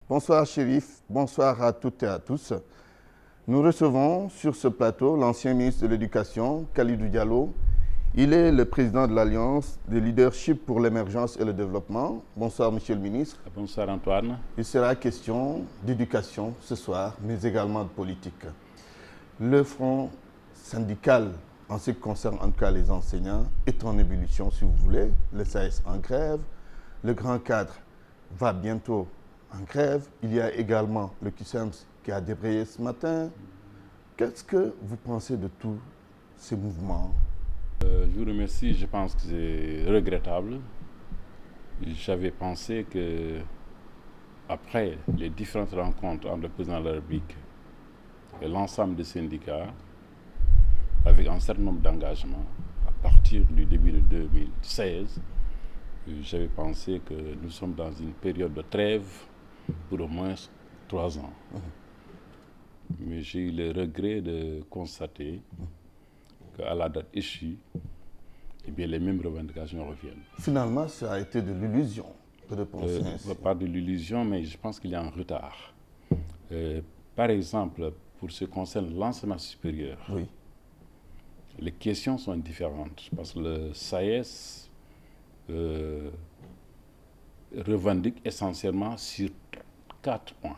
Bonsoir Chérif, bonsoir à toutes et à tous. Nous recevons sur ce plateau l'ancien ministre de l'Éducation, Kalidou Diallo. Il est le président de l'Alliance des leadership pour l'émergence et le développement. Bonsoir Monsieur le ministre. Bonsoir Antoine. Il sera question d'éducation ce soir, mais également de politique. Le front syndical, en ce qui concerne en tout cas les enseignants, est en ébullition si vous voulez. Le SAES en grève, le grand cadre va bientôt en grève. Il y a également le QSEMS qui a débrayé ce matin. Qu'est-ce que vous pensez de tous ces mouvements? Je vous remercie. Je pense que c'est regrettable. J'avais pensé que après les différentes rencontres entre le président de la République et l'ensemble des syndicats, avec un certain nombre d'engagements, à partir du début de 2016, j'avais pensé que nous sommes dans une période de trêve pour au moins 3 ans. Mais j'ai eu le regret de constater qu'à la date échue, eh bien, les mêmes revendications reviennent. Finalement, ça a été de l'illusion de penser ainsi. Pas de l'illusion, mais je pense qu'il y a un retard. Par exemple, pour ce qui concerne l'enseignement supérieur, oui. Les questions sont différentes parce que le SAES revendique essentiellement sur 4 points.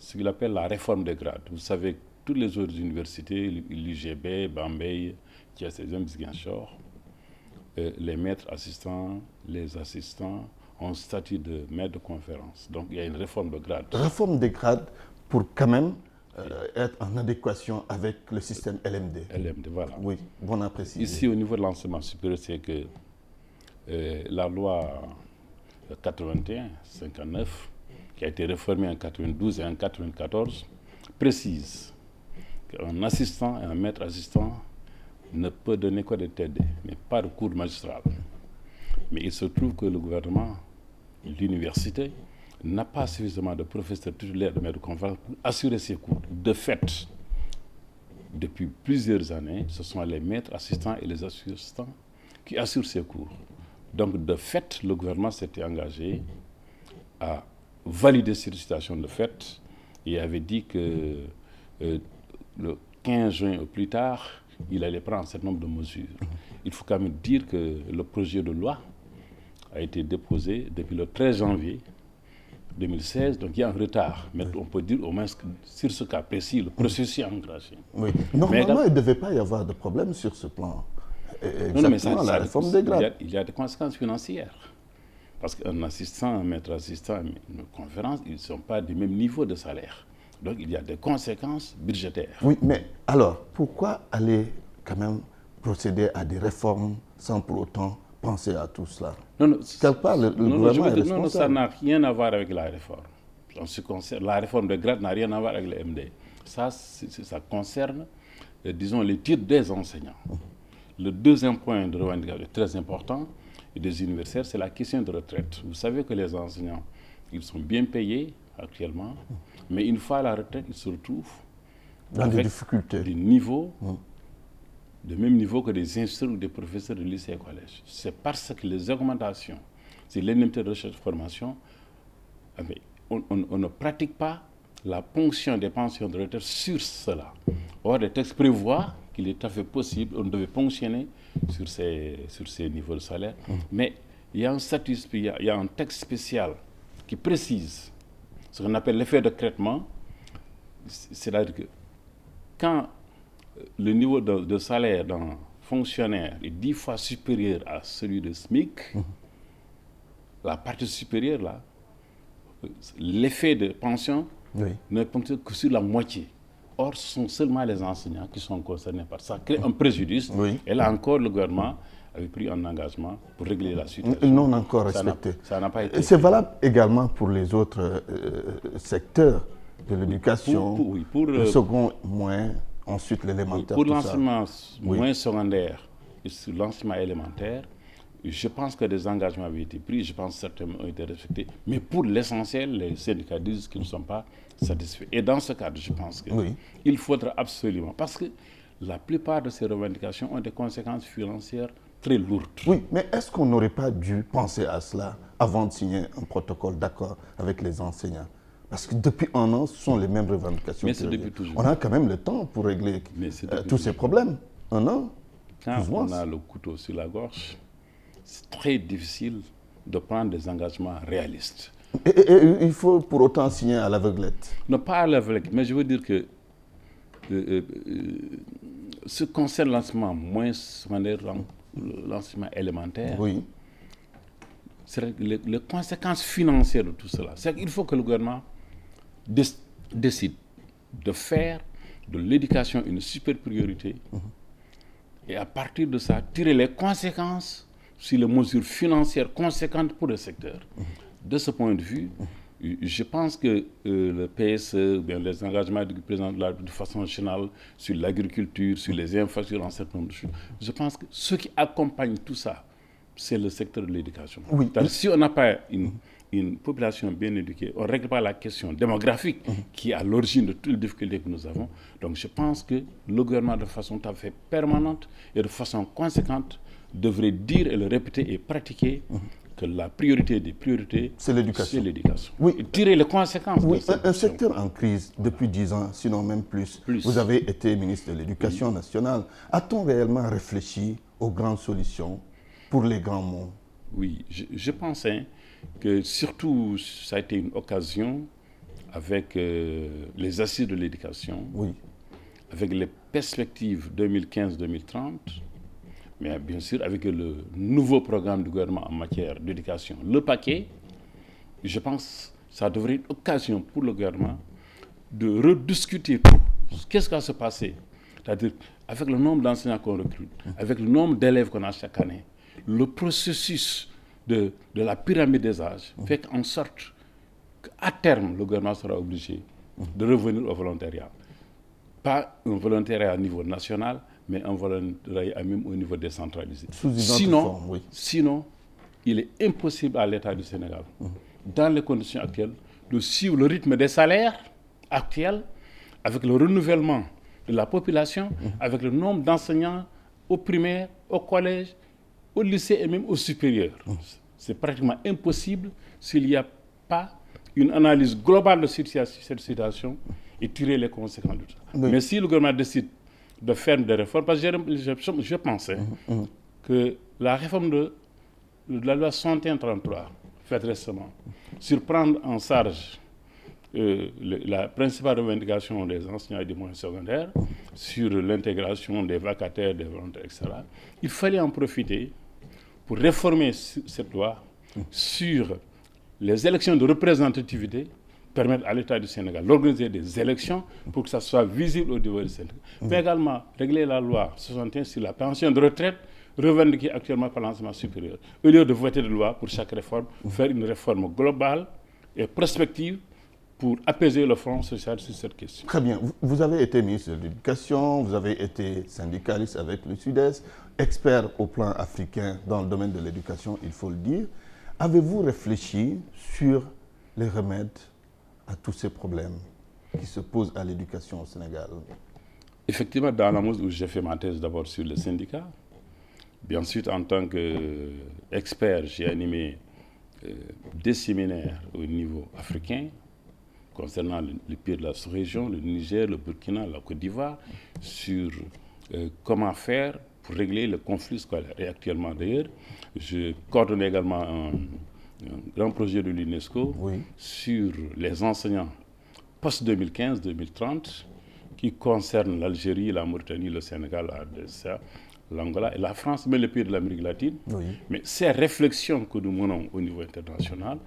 Ce qu'il appelle la réforme des grades. Vous savez que toutes les autres universités, l'UGB, Bambey, Thiès-Ziguinchor, Ziguinchor, les maîtres assistants, les assistants ont un statut de maître de conférence. Donc il y a une réforme de grade. Réforme des grades pour quand même être en adéquation avec le système LMD. LMD, voilà. Oui, bon à préciser. Ici, au niveau de l'enseignement supérieur, c'est que la loi 81-59, qui a été réformée en 92 et en 94, précise qu'un assistant et un maître assistant ne peut donner que des TD, mais pas de cours magistral. Mais il se trouve que le gouvernement, l'université, n'a pas suffisamment de professeurs titulaires de maître de conférence pour assurer ces cours. De fait, depuis plusieurs années, ce sont les maîtres assistants et les assistants qui assurent ces cours. Donc, de fait, le gouvernement s'était engagé à valider cette situation de fait et avait dit que le 15 juin au plus tard, il allait prendre un certain nombre de mesures. Il faut quand même dire que le projet de loi a été déposé depuis le 13 janvier 2016, donc il y a un retard. Mais on peut dire au moins que sur ce cas précis, le processus est engagé. Oui. Normalement, il ne devait pas y avoir de problème sur ce plan. Non, mais ça, la réforme des grades. Il y a des conséquences financières. Parce qu'un assistant, un maître assistant, une conférence, ils ne sont pas du même niveau de salaire. Donc il y a des conséquences budgétaires. Oui, mais alors, pourquoi aller quand même procéder à des réformes sans pour autant penser à tout cela? Non, quelque part, le gouvernement est responsable. Non, ça n'a rien à voir avec la réforme. En ce qui concerne, la réforme de grade n'a rien à voir avec le MD. Ça concerne, disons, les titres des enseignants. Le deuxième point de revendication très important et des universitaires, c'est la question de retraite. Vous savez que les enseignants, ils sont bien payés actuellement, mais une fois à la retraite, ils se retrouvent dans des difficultés. Des niveaux, de même niveau que des instructeurs ou des professeurs de lycée et collège. C'est parce que les augmentations, c'est l'indemnité de recherche et formation, on ne pratique pas la ponction des pensions de retraite sur cela. Or, les textes prévoient qu'il est tout à fait possible, on devait ponctionner sur ces niveaux de salaire, mais il y a un statut, il y a un texte spécial qui précise ce qu'on appelle l'effet de traitement, c'est-à-dire que quand le niveau de salaire d'un fonctionnaire est 10 fois supérieur à celui de SMIC, la partie supérieure, là, l'effet de pension ne fonctionne que sur la moitié. Or, ce sont seulement les enseignants qui sont concernés par ça. Ça crée un préjudice. Et là encore, le gouvernement avait pris un engagement pour régler la situation. Non encore respecté. Ça n'a pas été. C'est valable également pour les autres secteurs de l'éducation, le second moins, ensuite l'élémentaire. Pour l'enseignement moins secondaire et sur l'enseignement élémentaire, je pense que des engagements avaient été pris, je pense que certains ont été respectés. Mais pour l'essentiel, les syndicats disent qu'ils ne sont pas satisfaits. Et dans ce cadre, je pense qu'il faudra absolument, parce que la plupart de ces revendications ont des conséquences financières très lourde. Oui, mais est-ce qu'on n'aurait pas dû penser à cela avant de signer un protocole d'accord avec les enseignants? Parce que depuis un an, ce sont les mêmes revendications. Mais c'est depuis toujours. On a quand même le temps pour régler tous ces problèmes. Un an. Quand on a le couteau sur la gorge, c'est très difficile de prendre des engagements réalistes. Et il faut pour autant signer à l'aveuglette. Non, pas à l'aveuglette, mais je veux dire que ce qui concerne l'enseignement moins secondaire, l'enseignement élémentaire, oui. C'est les conséquences financières de tout cela. C'est qu'il faut que le gouvernement décide de faire de l'éducation une super priorité et à partir de ça, tirer les conséquences sur les mesures financières conséquentes pour le secteur. De ce point de vue, je pense que le PSE, bien les engagements du président de la République de façon générale sur l'agriculture, sur les infrastructures, un certain nombre de choses, je pense que ce qui accompagne tout ça, c'est le secteur de l'éducation. Oui. Si on n'a pas une population bien éduquée, on ne règle pas la question démographique qui est à l'origine de toutes les difficultés que nous avons. Donc je pense que le gouvernement, de façon tout à fait permanente et de façon conséquente, devrait dire et le répéter et pratiquer que la priorité des priorités, c'est l'éducation. Oui. Et tirer les conséquences de cette un secteur en crise depuis 10 ans, sinon même plus. Vous avez été ministre de l'Éducation nationale. A-t-on réellement réfléchi aux grandes solutions pour les grands mots? Oui, je pense que surtout, ça a été une occasion avec les assises de l'éducation, avec les perspectives 2015-2030, mais bien sûr avec le nouveau programme du gouvernement en matière d'éducation, le paquet. Je pense que ça devrait être une occasion pour le gouvernement de rediscuter qu'est-ce qui va se passer. C'est-à-dire avec le nombre d'enseignants qu'on recrute, avec le nombre d'élèves qu'on a chaque année, le processus de la pyramide des âges fait en sorte qu'à terme, le gouvernement sera obligé de revenir au volontariat. Pas un volontariat à niveau national, mais un volontariat même au niveau décentralisé. Sinon, il est impossible à l'État du Sénégal, dans les conditions actuelles, de suivre le rythme des salaires actuels, avec le renouvellement de la population, avec le nombre d'enseignants au primaire, au collège, au lycée et même au supérieur. C'est pratiquement impossible s'il n'y a pas une analyse globale de cette situation et tirer les conséquences de ça. Mais si le gouvernement décide de faire des réformes, parce que je pensais que la réforme de la loi 6133, faite récemment, sur prendre en charge la principale revendication des enseignants et des moyens secondaires, sur l'intégration des vacataires, des volontaires, etc., il fallait en profiter pour réformer cette loi sur les élections de représentativité, permettre à l'État du Sénégal d'organiser des élections pour que ça soit visible au niveau du Sénégal. Mais également régler la loi 61 sur la pension de retraite, revendiquée actuellement par l'enseignement supérieur. Au lieu de voter de loi pour chaque réforme, faire une réforme globale et prospective pour apaiser le front social sur cette question. Très bien. Vous avez été ministre de l'Éducation, vous avez été syndicaliste avec le Sud-Est, expert au plan africain dans le domaine de l'éducation, il faut le dire. Avez-vous réfléchi sur les remèdes à tous ces problèmes qui se posent à l'éducation au Sénégal? Effectivement, dans la mesure où j'ai fait ma thèse d'abord sur le syndicat, puis ensuite en tant qu'expert, j'ai animé des séminaires au niveau africain concernant les pays de la sous-région, le Niger, le Burkina, la Côte d'Ivoire, sur comment faire pour régler le conflit scolaire. Et actuellement d'ailleurs, je coordonne également un grand projet de l'UNESCO sur les enseignants post-2015-2030 qui concerne l'Algérie, la Mauritanie, le Sénégal, l'Angola et la France, mais les pays de l'Amérique latine. Mais ces réflexions que nous menons au niveau international,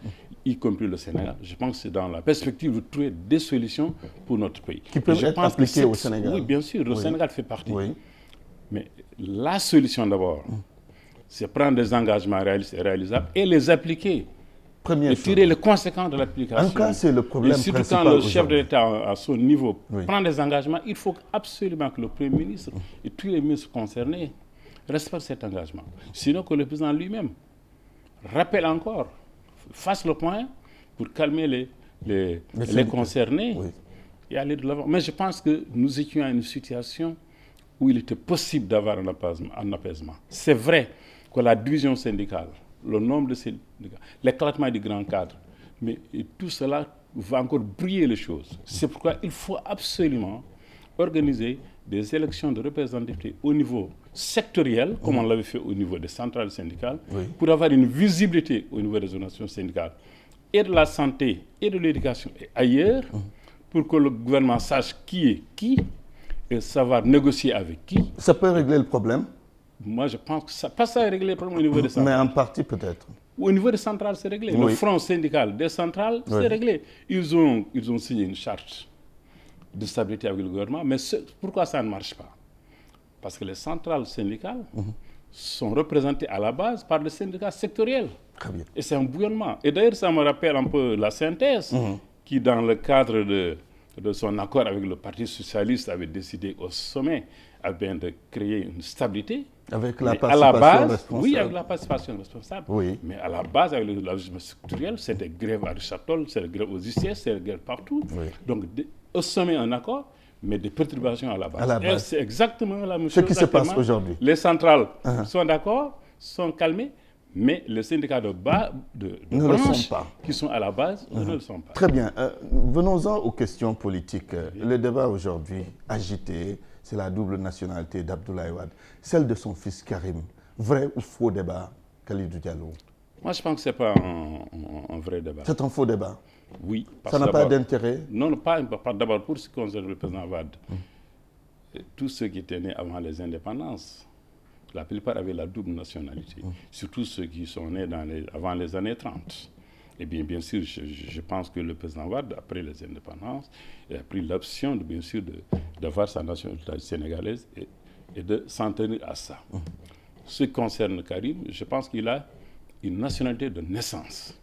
y compris le Sénégal, je pense que c'est dans la perspective de trouver des solutions pour notre pays. Qui peuvent être appliquées au Sénégal. Oui, bien sûr, le Sénégal fait partie. Mais la solution d'abord, c'est prendre des engagements réalistes et réalisables et les appliquer. Et tirer les conséquences de l'application. En cas, c'est le problème et surtout principal quand le chef de l'État, à son niveau, prend des engagements, il faut absolument que le Premier ministre et tous les ministres concernés respectent cet engagement. Sinon que le président lui-même rappelle encore, fasse le point pour calmer les concernés et aller de l'avant. Mais je pense que nous étions à une situation où il était possible d'avoir un apaisement. C'est vrai que la division syndicale, le nombre de syndicats, l'éclatement du grand cadre, mais tout cela va encore brouiller les choses. C'est pourquoi il faut absolument organiser des élections de représentativité au niveau sectoriel, comme on l'avait fait au niveau des centrales syndicales, pour avoir une visibilité au niveau des organisations syndicales, et de la santé, et de l'éducation, et ailleurs, pour que le gouvernement sache qui est qui, et savoir négocier avec qui. Ça peut régler le problème? Moi, je pense que ça passe à régler le problème au niveau des centrales. Mais en partie, peut-être. Au niveau des centrales, c'est réglé. Le front syndical des centrales, c'est réglé. Ils ont signé une charte de stabilité avec le gouvernement, mais pourquoi ça ne marche pas? Parce que les centrales syndicales sont représentées à la base par les syndicats sectoriels. Très bien. Et c'est un bouillonnement. Et d'ailleurs, ça me rappelle un peu la synthèse qui, dans le cadre de son accord avec le Parti socialiste, avait décidé au sommet de créer une stabilité. Avec la participation responsable. Oui, avec la participation responsable. Oui. Mais à la base, avec le logement structurel, c'est des grèves à Richard-Toll, c'est des grèves aux ICS, c'est des grèves partout. Oui. Donc, au sommet, un accord, mais des perturbations à la base. À la base. Et c'est exactement la même chose. Ce qui se passe aujourd'hui. Les centrales sont d'accord, sont calmées, mais les syndicats de bas, de ne branches, le sont pas. Qui sont à la base, ne le sont pas. Très bien. Venons-en aux questions politiques. Le débat aujourd'hui agité, c'est la double nationalité d'Abdoulaye Wade, celle de son fils Karim. Vrai ou faux débat, Kalidou Diallo? Moi, je pense que ce n'est pas un vrai débat. C'est un faux débat? Oui. Ça n'a pas d'intérêt? Non, pas d'abord pour ce qui concerne le président Wade. Tous ceux qui étaient nés avant les indépendances, la plupart avaient la double nationalité. Surtout ceux qui sont nés avant les années 30. Et bien sûr, je pense que le président Wade, après les indépendances, a pris l'option, bien sûr, d'avoir sa nationalité sénégalaise et de s'en tenir à ça. Ce qui concerne Karim, je pense qu'il a une nationalité de naissance.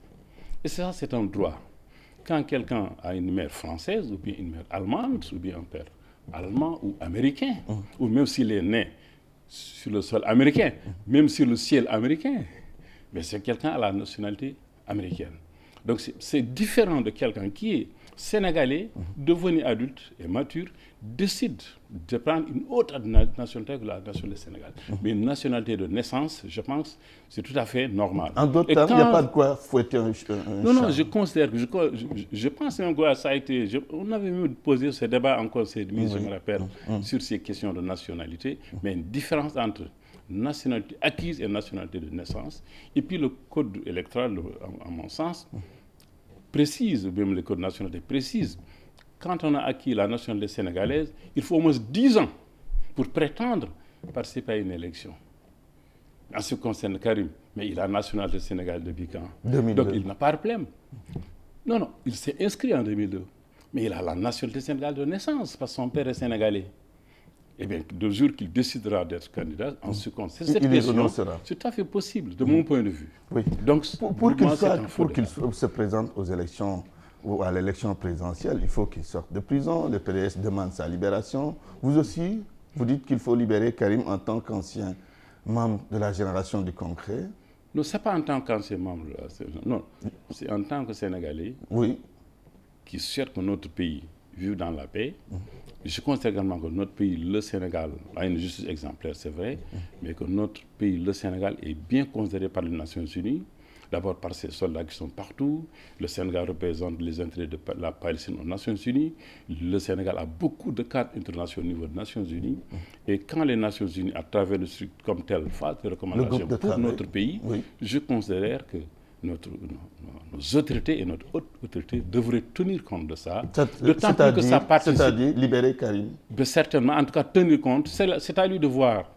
Et ça, c'est un droit. Quand quelqu'un a une mère française, ou bien une mère allemande, ou bien un père allemand ou américain, ou même s'il est né sur le sol américain, même sur le ciel américain, mais c'est quelqu'un à la nationalité américaine. Donc c'est différent de quelqu'un qui est sénégalais, devenu adulte et mature, décide de prendre une autre nationalité que la nationalité sénégalaise. Mais une nationalité de naissance, je pense, c'est tout à fait normal. En d'autres termes, il n'y a pas de quoi fouetter un Non, je considère que je pense même que ça a été... on avait même posé ce débat en conseil de ministre, je me rappelle, sur ces questions de nationalité, mais une différence entre nationalité acquise et nationalité de naissance. Et puis le code électoral, à mon sens, précise, même le code national précise, quand on a acquis la nationalité sénégalaise, il faut au moins 10 ans pour prétendre participer à une élection. En ce qui concerne Karim, mais il a la nationalité sénégalaise depuis quand? 2002. Donc il n'a pas de problème. Non, il s'est inscrit en 2002. Mais il a la nationalité sénégalaise de naissance, parce que son père est sénégalais. Eh bien, le jour qu'il décidera d'être candidat, en ce qui concerne cette question, c'est tout à fait possible, de mon point de vue. Oui. Donc, pour qu'il se présente aux élections ou à l'élection présidentielle, il faut qu'il sorte de prison. Le PDS demande sa libération. Vous aussi, vous dites qu'il faut libérer Karim en tant qu'ancien membre de la génération du concret. Non, ce n'est pas en tant qu'ancien membre. Non, c'est en tant que Sénégalais qui souhaite que notre pays vive dans la paix. Je considère également que notre pays, le Sénégal, a une justice exemplaire, c'est vrai, mais que notre pays, le Sénégal, est bien considéré par les Nations Unies. D'abord par ces soldats qui sont partout. Le Sénégal représente les intérêts de la Palestine aux Nations Unies. Le Sénégal a beaucoup de cadres internationaux au niveau des Nations Unies. Et quand les Nations Unies, à travers le structure comme tel, fassent des recommandations pour notre pays, je considère que nos autorités et notre haute autorité devraient tenir compte de ça. C'est-à-dire libérer Karim. Certainement, en tout cas, tenir compte. C'est à lui de voir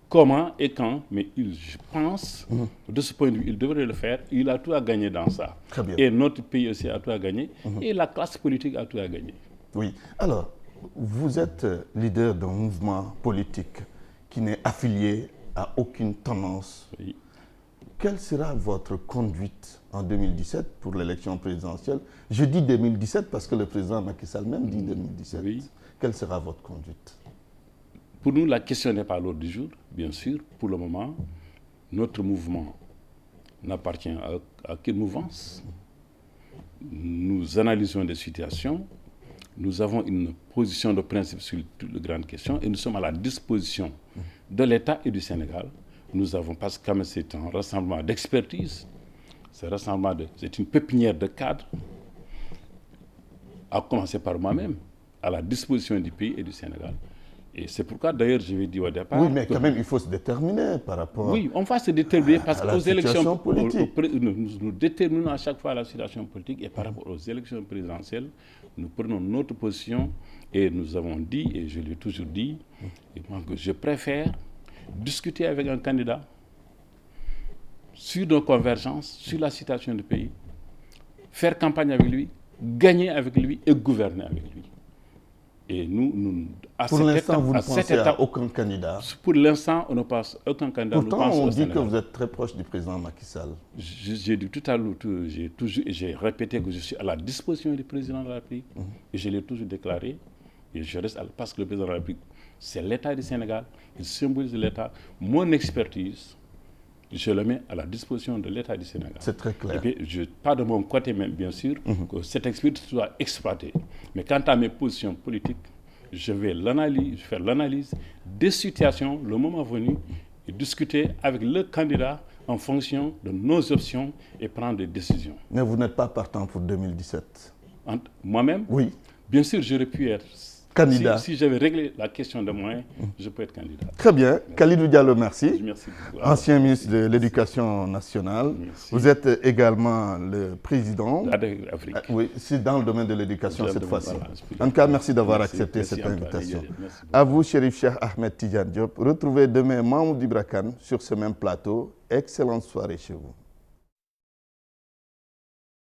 comment et quand, mais je pense, de ce point de vue, il devrait le faire. Il a tout à gagner dans ça. Très bien. Et notre pays aussi a tout à gagner. Et la classe politique a tout à gagner. Oui. Alors, vous êtes leader d'un mouvement politique qui n'est affilié à aucune tendance. Oui. Quelle sera votre conduite en 2017 pour l'élection présidentielle? Je dis 2017 parce que le président Macky Sall même dit 2017. Oui. Quelle sera votre conduite? Pour nous, la question n'est pas à l'ordre du jour, bien sûr. Pour le moment, notre mouvement n'appartient à quelle mouvance? Nous analysons des situations, nous avons une position de principe sur toutes les grandes questions et nous sommes à la disposition de l'État et du Sénégal nous avons, parce que comme c'est un rassemblement d'expertise, c'est une pépinière de cadres, à commencer par moi-même, à la disposition du pays et du Sénégal. Et c'est pourquoi, d'ailleurs, je vais dire au départ... Oui, mais quand même, il faut se déterminer par rapport... Oui, on va se déterminer parce qu'aux élections politiques. Nous déterminons à chaque fois la situation politique et par rapport aux élections présidentielles, nous prenons notre position et nous avons dit, et je l'ai toujours dit, que je préfère discuter avec un candidat sur nos convergences, sur la situation du pays, faire campagne avec lui, gagner avec lui et gouverner avec lui. Et nous pour l'instant, vous ne pensez à aucun candidat? Pour l'instant, on ne pense à aucun candidat. Pourtant, on dit que vous êtes très proche du président Macky Sall. J'ai dit tout à l'heure, j'ai répété que je suis à la disposition du président de la République. Et je l'ai toujours déclaré. Et je reste parce que le président de la République, c'est l'État du Sénégal. Il symbolise l'État. Mon expertise, je le mets à la disposition de l'État du Sénégal. C'est très clair. Et puis, pas de mon côté même, bien sûr, que cette expertise soit exploitée. Mais quant à mes positions politiques, je vais faire l'analyse des situations, le moment venu, et discuter avec le candidat en fonction de nos options et prendre des décisions. Mais vous n'êtes pas partant pour 2017? Moi-même? Oui. Bien sûr, j'aurais pu être candidat. Si j'avais réglé la question de moyens, je peux être candidat. Très bien. Khalidou Diallo, merci. Merci beaucoup. Ancien ministre de l'Éducation nationale. Merci. Vous êtes également le président. D'Afrique. Oui, c'est dans le domaine de l'éducation cette fois-ci. En tout cas, merci d'avoir accepté cette invitation. À vous, Chérif Cheikh Ahmed Tidiane Diop. Retrouvez demain Mahmoud Ibra Kane sur ce même plateau. Excellente soirée chez vous.